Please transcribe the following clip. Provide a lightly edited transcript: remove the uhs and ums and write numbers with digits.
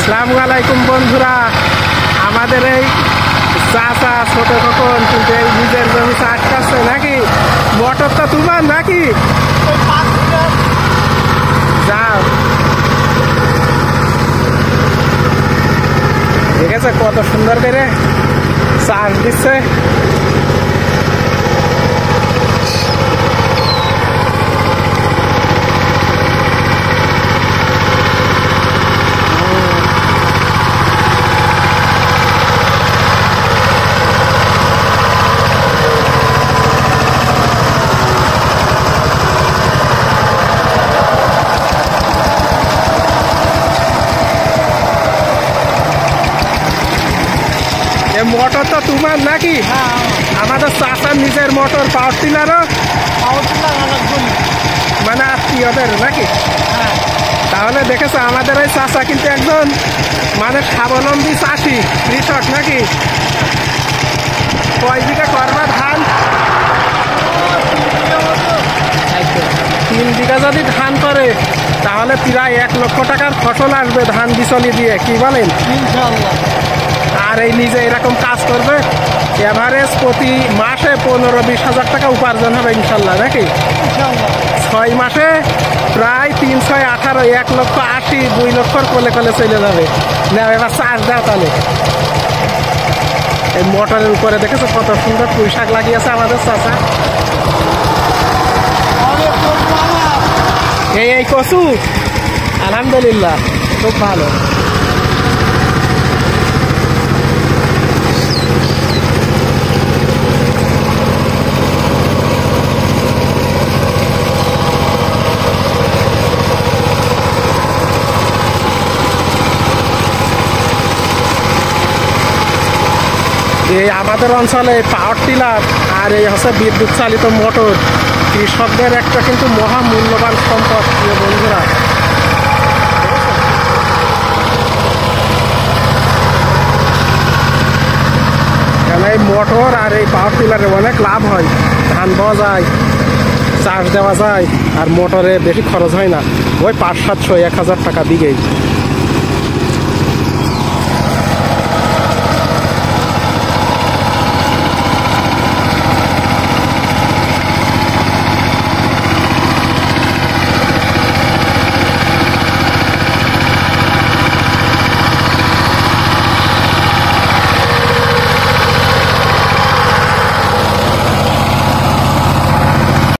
আসসালামু আলাইকুম বন্ধুরা, আমাদের এই চাচা ছোট খোকন কিন্তু এই নিজের জমি চাষ করছে নাকি? মোটরটা তোমার নাকি? যাও, ঠিক আছে, কত সুন্দর করে চাষ দিচ্ছে। মোটর তো তোমার নাকি? আমাদের চাষার নিজের মোটর, পাওয়ার টিলারও মানে আত্মীয়দের নাকি? তাহলে দেখেছো আমাদের ওই চাষা কিন্তু একজন মানে স্বাবলম্বী চাষি, কৃষক নাকি? কয় বিঘা করবা ধান? 3 বিঘা যদি ধান করে তাহলে প্রায় 1 লক্ষ টাকার ফসল আসবে ধান বিচলি দিয়ে, কি বলেন? ইনশাআল্লাহ। আর এই নিজে এরকম কাজ করবে, এভারেজ প্রতি মাসে 15-20 হাজার টাকা উপার্জন হবে ইনশাল্লাহ নাকি? 6 মাসে প্রায় 3, 6, 18, 1,80,000, 2 লক্ষর কোলে কোলে চলে যাবে। না এবার চাষ দাও তাহলে। এই মোটরের উপরে দেখেছো কত সুন্দর পুঁই শাক লাগিয়েছে আমাদের চাচা। এই কচু আলহামদুলিল্লাহ খুব ভালো। এই আমাদের অঞ্চলে পাওয়ার টিলার আর এই হচ্ছে বিদ্যুৎ চালিত মোটর কৃষকদের একটা কিন্তু মহা মূল্যবান সম্পদ প্রিয় বন্ধুরা। কেন এই মোটর আর এই পাওয়ার টিলারে অনেক লাভ হয়, ধান পাওয়া যায়, চাষ দেওয়া যায়, আর মোটরে বেশি খরচ হয় না, ওই 500-700-1000 টাকা বিঘে।